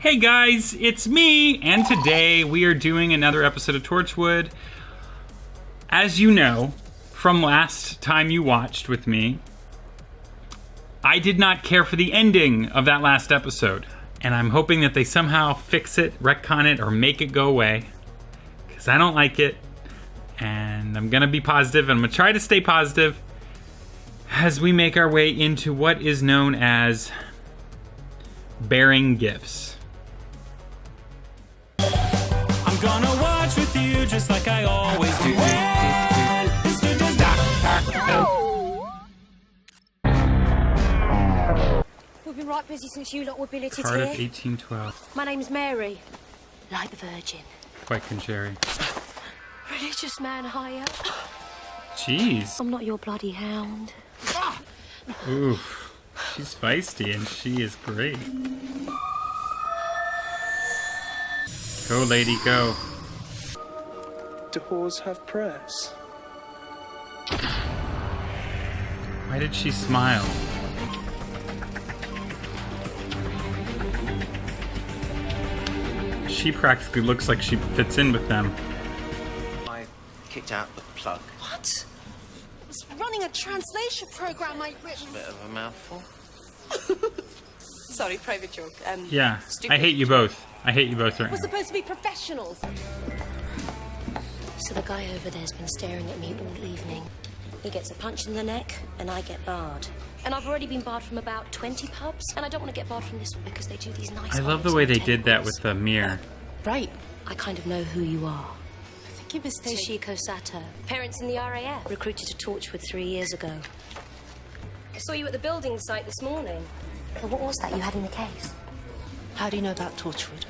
Hey guys, it's me, and today we are doing another episode of Torchwood. As you know, from last time you watched with me, I did not care for the ending of that last episode. And I'm hoping that they somehow fix it, retcon it, or make it go away. Because I don't like it. And I'm going to be positive, and I'm going to try to stay positive as we make our way into what is known as bearing gifts. I'm gonna watch with you just like I always do. We've been right busy since you lot were billeted Part of here. 1812. My name's Mary, like the Virgin. Quite contrary. Religious man hire. Jeez. I'm not your bloody hound. Oof. She's feisty and she is great. Go, lady, go. Doors have prayers. Why did she smile? She practically looks like she fits in with them. I kicked out the plug. What? I was running a translation program I'd written. Bit of a mouthful. Sorry, private joke. Yeah, Stupid. I hate you both. I hate you both right We're now. supposed to be professionals. So the guy over there's been staring at me all evening. He gets a punch in the neck, and I get barred. And I've already been barred from about 20 pubs, and I don't want to get barred from this one because they do these nice. I love the way they did that with the mirror. Right. I kind of know who you are. I think you mistake. Toshiko Sato. Parents in the RAF. Recruited to Torchwood 3 years ago. I saw you at the building site this morning. What was that you had in the case? How do you know about Torchwood?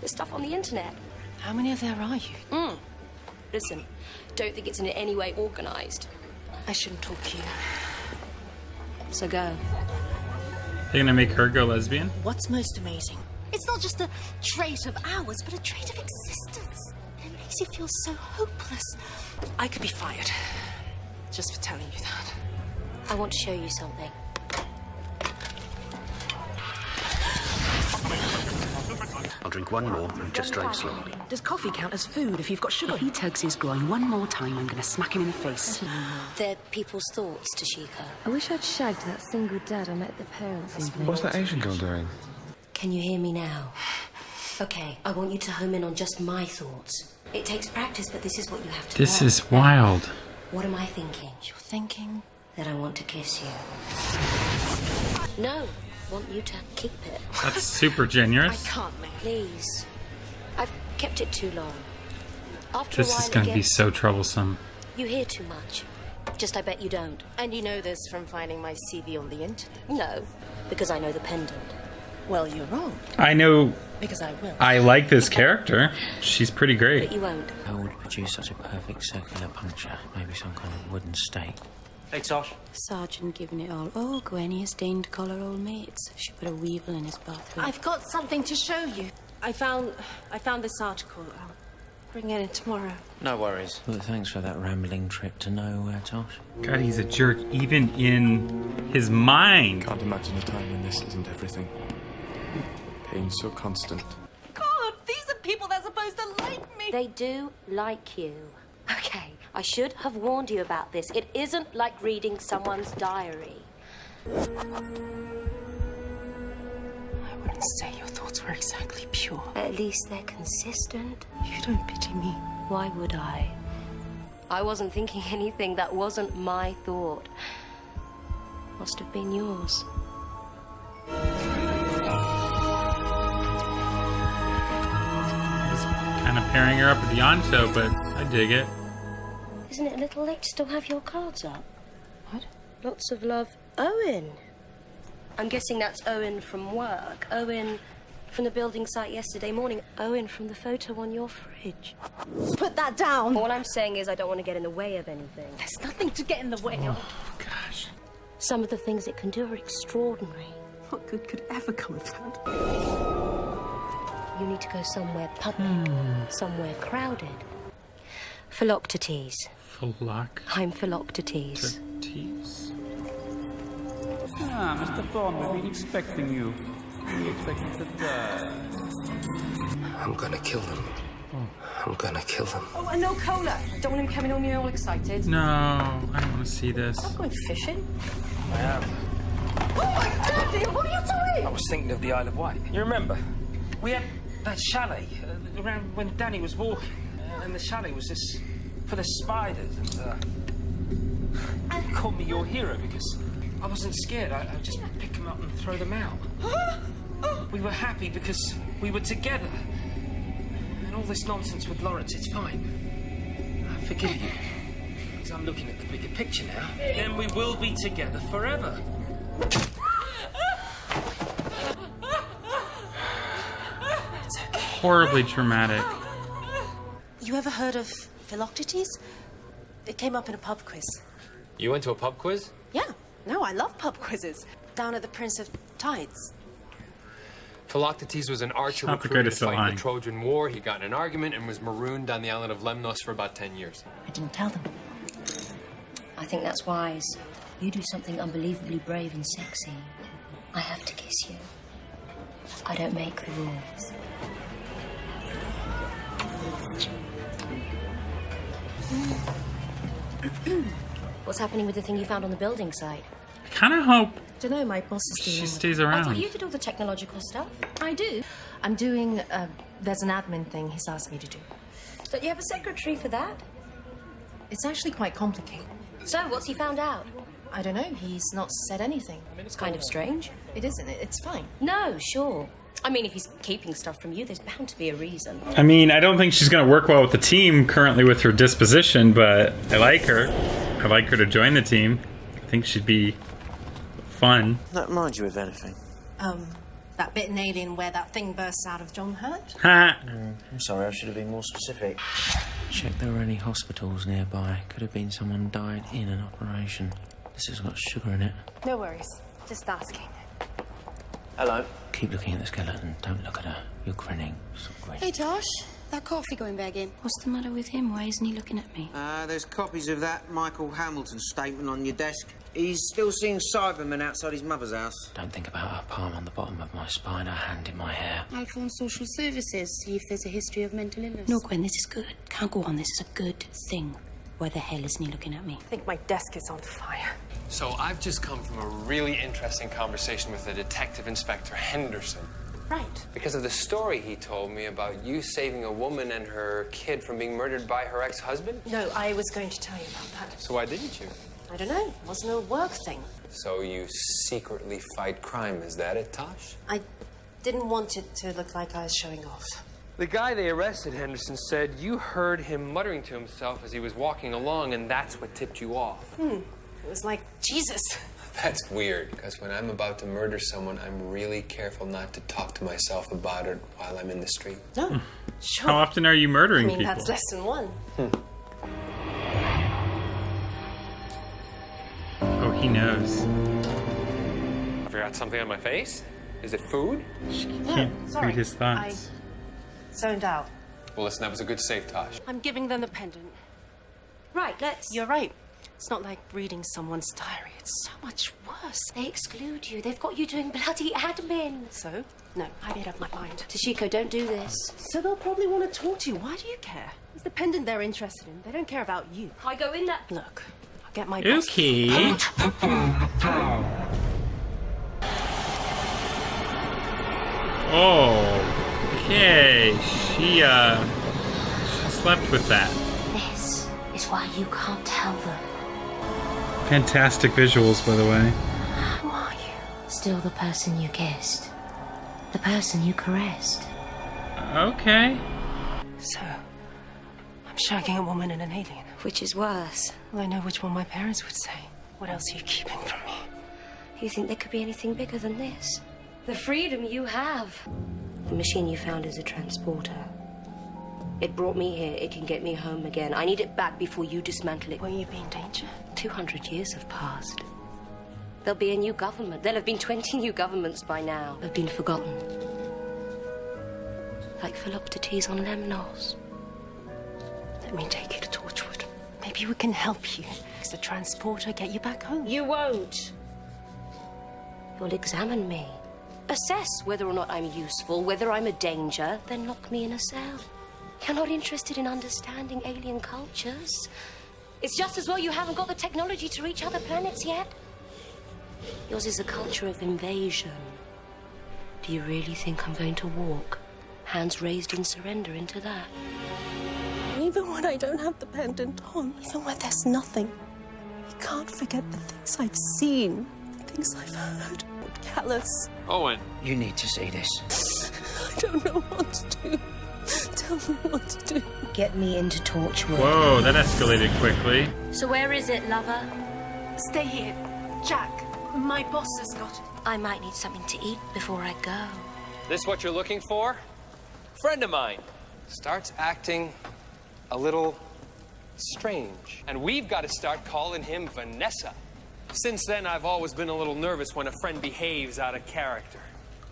There's stuff on the internet. How many of there are you? Listen, don't think it's in any way organised. I shouldn't talk to you. So go. They're gonna make her go lesbian? What's most amazing? It's not just a trait of ours, but a trait of existence. It makes you feel so hopeless. I could be fired. Just for telling you that. I want to show you something. I'll drink one more and just drive slowly. Does coffee count as food if you've got sugar? If he tugs his groin one more time, I'm going to smack him in the face. They're people's thoughts, Toshiko. I wish I'd shagged that single dad I met at the parents' evening. What's that Asian girl doing? Can you hear me now? Okay, I want you to home in on just my thoughts. It takes practice, but this is what you have to This learn. is wild. What am I thinking? You're thinking? That I want to kiss you. No, want you to keep it. That's super generous. Can't, Mary. Please. I've kept it too long. After This a while, is gonna it be gets- so troublesome. You hear too much. Just I bet you don't. And you know this from finding my CV on the internet? No, because I know the pendant. Well, you're wrong, I know because I will. I like this character. She's pretty great. But you won't. How would produce such a perfect circular puncture? Maybe some kind of wooden stake. Hey, Tosh. Sergeant giving it all. Oh, Gwenny has deigned to call her old mates. She put a weevil in his bathroom. I've got something to show you. I found this article. I'll bring it in tomorrow. No worries. Well, thanks for that rambling trip to nowhere, Tosh. God, he's a jerk even in his mind. Can't imagine a time when this isn't everything. Pain so constant. God, these are people that are supposed to like me. They do like you. Okay, I should have warned you about this. It isn't like reading someone's diary. I wouldn't say your thoughts were exactly pure. At least they're consistent. You don't pity me. Why would I? I wasn't thinking anything that wasn't my thought. Must have been yours. Kind of pairing her up with Yanto, but I dig it. Isn't it a little late to still have your cards up? What? Lots of love, Owen. I'm guessing that's Owen from work. Owen from the building site yesterday morning. Owen from the photo on your fridge. Put that down. All I'm saying is I don't want to get in the way of anything. There's nothing to get in the way of. Gosh. Some of the things it can do are extraordinary. What good could ever come of that? You need to go somewhere public, somewhere crowded. Philoctetes. I'm Philoctetes. Philoctetes. Ah, Mr. Thorne, we've been expecting you. You expect me to die? I'm gonna kill them. I'm gonna kill them. Oh, and no cola. Don't want him coming home here all excited. No, I don't want to see this. I'm going fishing. I have. Oh my God, Neil, what are you doing? I was thinking of the Isle of Wight. You remember? We had that chalet around when Danny was walking, and the chalet was just full of spiders. And you called me your hero because I wasn't scared. I'd just pick them up and throw them out. We were happy because we were together. And all this nonsense with Lawrence, it's fine. I forgive you. Because I'm looking at the bigger picture now. Then we will be together forever. Horribly traumatic. You ever heard of Philoctetes? It came up in a pub quiz. You went to a pub quiz? Yeah. No, I love pub quizzes. Down at the Prince of Tides. Philoctetes was an archer Not the recruited greatest to fight in line. the Trojan War. He got in an argument and was marooned on the island of Lemnos for about 10 years. I didn't tell them. I think that's wise. You do something unbelievably brave and sexy. I have to kiss you. I don't make the rules. What's happening with the thing you found on the building site? I kind of hope Don't know, my boss is doing she it. stays I thought around. you did all the technological stuff. I do. I'm doing, there's an admin thing he's asked me to do. Don't you have a secretary for that? It's actually quite complicated. So, what's he found out? I don't know, he's not said anything. It's kind of strange. It isn't, it's fine. No, sure. I mean, if he's keeping stuff from you, there's bound to be a reason. I mean, I don't think she's going to work well with the team currently with her disposition, but I like her. I like her to join the team. I think she'd be fun. Not remind you of anything. That bit in Alien where that thing bursts out of John Hurt? Ha! I'm sorry, I should have been more specific. Check there were any hospitals nearby. Could have been someone died in an operation. This has got sugar in it. No worries. Just asking. Hello. Keep looking at the skeleton. Don't look at her. You're grinning. Stop grinning. Hey, Tosh. That coffee going back in. What's the matter with him? Why isn't he looking at me? There's copies of that Michael Hamilton statement on your desk. He's still seeing Cybermen outside his mother's house. Don't think about her palm on the bottom of my spine, her hand in my hair. I'll phone social services, see if there's a history of mental illness. No, Gwen, this is good. Can't go on. This is a good thing. Why the hell isn't he looking at me? I think my desk is on fire. So I've just come from a really interesting conversation with the Detective Inspector Henderson. Right. Because of the story he told me about you saving a woman and her kid from being murdered by her ex-husband. No, I was going to tell you about that. So why didn't you? I don't know. It wasn't a work thing. So you secretly fight crime, is that it, Tosh? I didn't want it to look like I was showing off. The guy they arrested, Henderson, said you heard him muttering to himself as he was walking along, and that's what tipped you off. It was like, Jesus. That's weird, because when I'm about to murder someone, I'm really careful not to talk to myself about it while I'm in the street. No, sure. How often are you murdering I mean, people? that's less than one. Oh, he knows. I forgot something on my face? Is it food? She No, can't sorry. read his thoughts. I zoned out. Well, listen, that was a good save, Tosh. I'm giving them the pendant. Right, let's... You're right. It's not like reading someone's diary. It's so much worse. They exclude you. They've got you doing bloody admin. So? No, I made up my mind. Toshiko, don't do this. So they'll probably want to talk to you. Why do you care? It's the pendant they're interested in. They don't care about you. I go in that... Look, I'll get my boss. Okay. Okay. She slept with that. This is why you can't tell them. Fantastic visuals, by the way. Who are you? Still the person you kissed. The person you caressed. Okay. So, I'm shagging a woman and an alien. Which is worse? Well, I know which one my parents would say. What else are you keeping from me? You think there could be anything bigger than this? The freedom you have. The machine you found is a transporter. It brought me here. It can get me home again. I need it back before you dismantle it. Will you be in danger? 200 years have passed. There'll be a new government. There'll have been 20 new governments by now. They've been forgotten. Like Philoctetes on Lemnos. Let me take you to Torchwood. Maybe we can help you. Does the transporter get you back home? You won't. You'll examine me. assess whether or not I'm useful, whether I'm a danger, then lock me in a cell. You're not interested in understanding alien cultures. It's just as well you haven't got the technology to reach other planets yet. Yours is a culture of invasion. Do you really think I'm going to walk, hands raised in surrender, into that? Even when I don't have the pendant on, even when there's nothing, I can't forget the things I've seen, the things I've heard. Callous. Owen. You need to see this. I don't know what to do. Tell me what to do. Get me into Torchwood. Whoa, that escalated quickly. So where is it, lover? Stay here. Jack, my boss has got it. I might need something to eat before I go. This what you're looking for? Friend of mine starts acting a little strange. And we've got to start calling him Vanessa. Since then, I've always been a little nervous when a friend behaves out of character.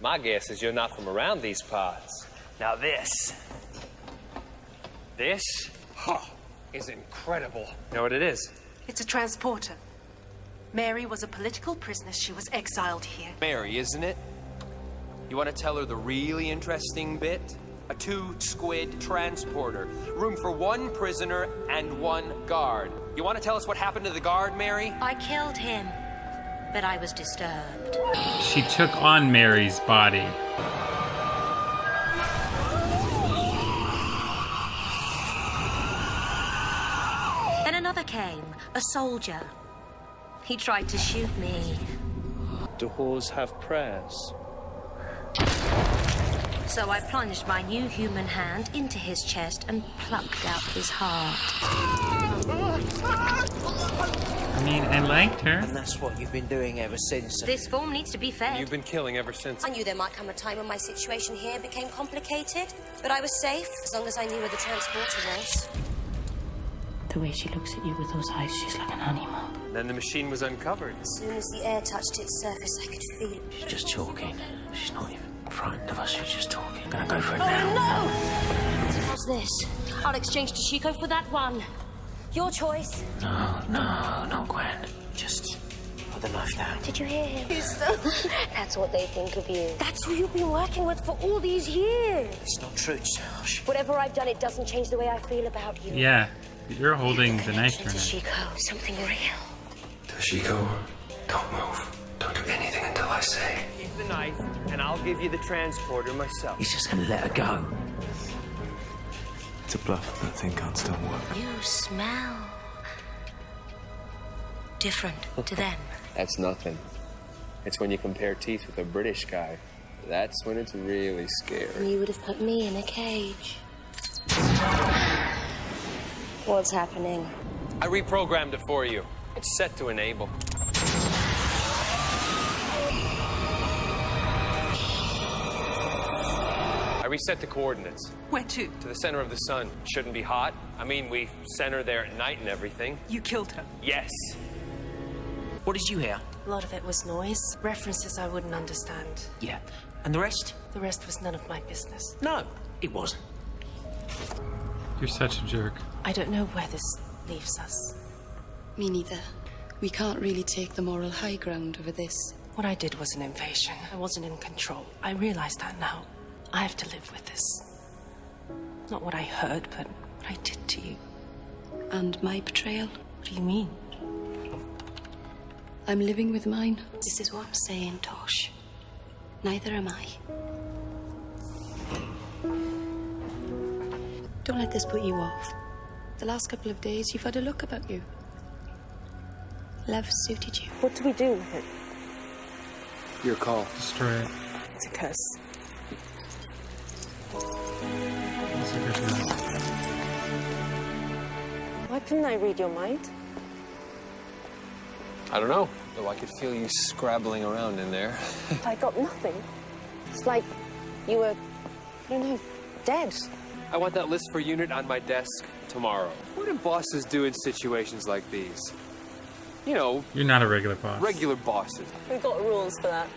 My guess is you're not from around these parts. Now this is incredible. You know what it is? It's a transporter. Mary was a political prisoner. She was exiled here. Mary, isn't it? You want to tell her the really interesting bit? A 2-squid transporter. Room for 1 prisoner and 1 guard. You want to tell us what happened to the guard, Mary? I killed him, but I was disturbed. She took on Mary's body. Then another came, a soldier. He tried to shoot me. Do whores have prayers? So I plunged my new human hand into his chest and plucked out his heart. I mean, I liked her. And that's what you've been doing ever since. This form needs to be fed. You've been killing ever since. I knew there might come a time when my situation here became complicated, but I was safe as long as I knew where the transporter was. The way she looks at you with those eyes, she's like an animal. Then the machine was uncovered. As soon as the air touched its surface, I could feel it. She's just talking. She's not even frightened of us. She's just talking. Gonna go for it now. No! What's this? I'll exchange Toshiko for that one. Your choice. No, Gwen. Just put the knife down. Did you hear him? That's what they think of you. That's who you've been working with for all these years. It's not true, Josh. Whatever I've done, it doesn't change the way I feel about you. Yeah, you're holding the knife right now. Toshiko, something real. Toshiko, don't move. Don't do anything until I say. Keep the knife, and I'll give you the transporter myself. He's just gonna let her go. It's a bluff. That thing can't still work. You smell different to them. That's nothing. It's when you compare teeth with a British guy. That's when it's really scary. You would have put me in a cage. What's happening? I reprogrammed it for you. It's set to enable. I reset the coordinates. Where to? To the center of the sun. Shouldn't be hot. I mean, we center there at night and everything. You killed her. Yes. What did you hear? A lot of it was noise. References I wouldn't understand. Yeah. And the rest? The rest was none of my business. No, it wasn't. You're such a jerk. I don't know where this leaves us. Me neither. We can't really take the moral high ground over this. What I did was an invasion. I wasn't in control. I realize that now. I have to live with this. Not what I heard, but what I did to you. And my betrayal? What do you mean? I'm living with mine. This is what I'm saying, Tosh. Neither am I. Don't let this put you off. The last couple of days, you've had a look about you. Love suited you. What do we do with it? Your call. Destroy it. It's a curse. That's a good one. Why couldn't I read your mind? I don't know. Though I could feel you scrabbling around in there. I got nothing. It's like you were, I don't know, dead. I want that list for unit on my desk tomorrow. What do bosses do in situations like these? You know... You're not a regular boss. Regular bosses. We've got rules for that.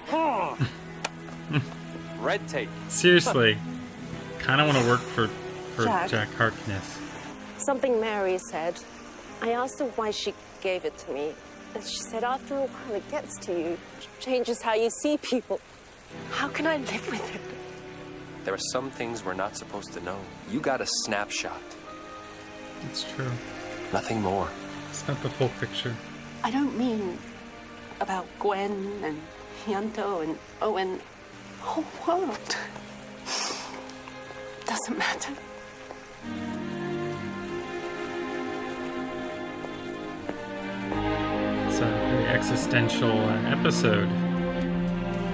Red tape. Seriously. Kind of want to work for Jack. Harkness. Something Mary said. I asked her why she gave it to me. And she said, after a while, it gets to you. It changes how you see people. How can I live with it? There are some things we're not supposed to know. You got a snapshot. It's true. Nothing more. It's not the full picture. I don't mean about Gwen and Yanto and Owen. The whole world. Doesn't matter. It's a very existential episode.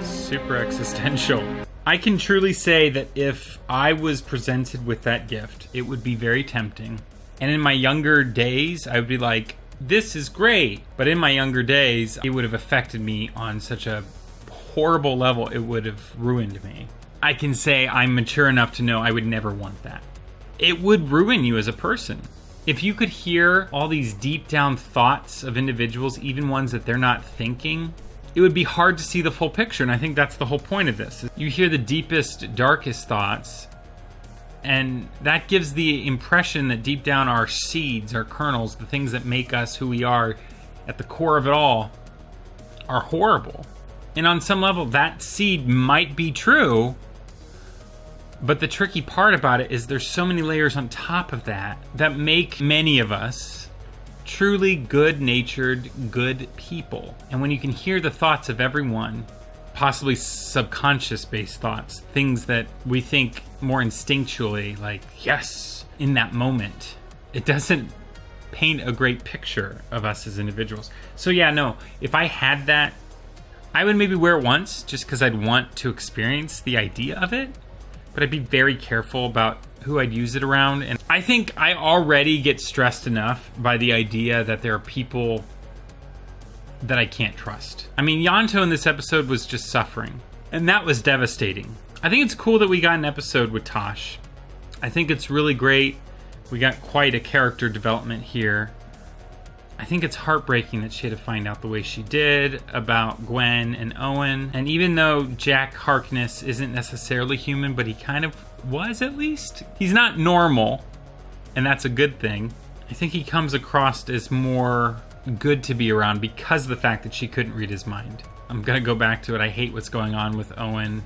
Super existential. I can truly say that if I was presented with that gift, it would be very tempting. And in my younger days, I would be like, this is great. But in my younger days, it would have affected me on such a horrible level, it would have ruined me. I can say I'm mature enough to know I would never want that. It would ruin you as a person. If you could hear all these deep down thoughts of individuals, even ones that they're not thinking, it would be hard to see the full picture. And I think that's the whole point of this. You hear the deepest, darkest thoughts, and that gives the impression that deep down our seeds, our kernels, the things that make us who we are at the core of it all, are horrible. And on some level, that seed might be true, but the tricky part about it is there's so many layers on top of that that make many of us truly good-natured, good people. And when you can hear the thoughts of everyone, possibly subconscious-based thoughts, things that we think more instinctually, like, yes, in that moment, it doesn't paint a great picture of us as individuals. So yeah, no, if I had that, I would maybe wear it once just because I'd want to experience the idea of it, but I'd be very careful about who I'd use it around. And I think I already get stressed enough by the idea that there are people that I can't trust. I mean, Yanto in this episode was just suffering, and that was devastating. I think it's cool that we got an episode with Tosh. I think it's really great. We got quite a character development here. I think it's heartbreaking that she had to find out the way she did about Gwen and Owen. And even though Jack Harkness isn't necessarily human, but he kind of was at least. He's not normal, and that's a good thing. I think he comes across as more good to be around because of the fact that she couldn't read his mind. I'm gonna go back to it. I hate what's going on with Owen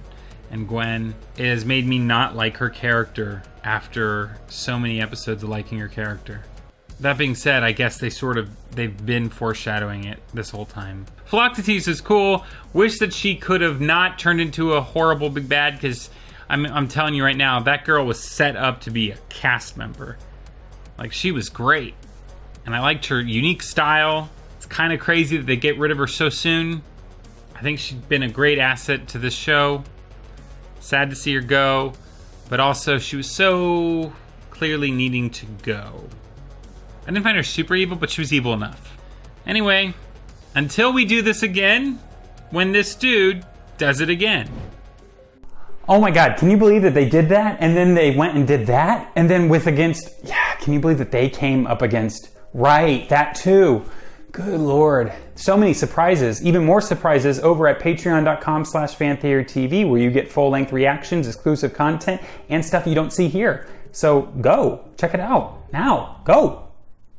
and Gwen. It has made me not like her character after so many episodes of liking her character. That being said, I guess they've been foreshadowing it this whole time. Philoctetes is cool. Wish that she could have not turned into a horrible big bad, because I'm telling you right now, that girl was set up to be a cast member. Like, she was great. And I liked her unique style. It's kind of crazy that they get rid of her so soon. I think she'd been a great asset to this show. Sad to see her go, but also she was so clearly needing to go. I didn't find her super evil, but she was evil enough. Anyway, until we do this again, when this dude does it again. Oh my God, can you believe that they did that? And then they went and did that? And then can you believe that they came up against, right, that too. Good Lord. So many surprises, even more surprises over at patreon.com/fantheorytv, where you get full-length reactions, exclusive content, and stuff you don't see here. So go, check it out now, go.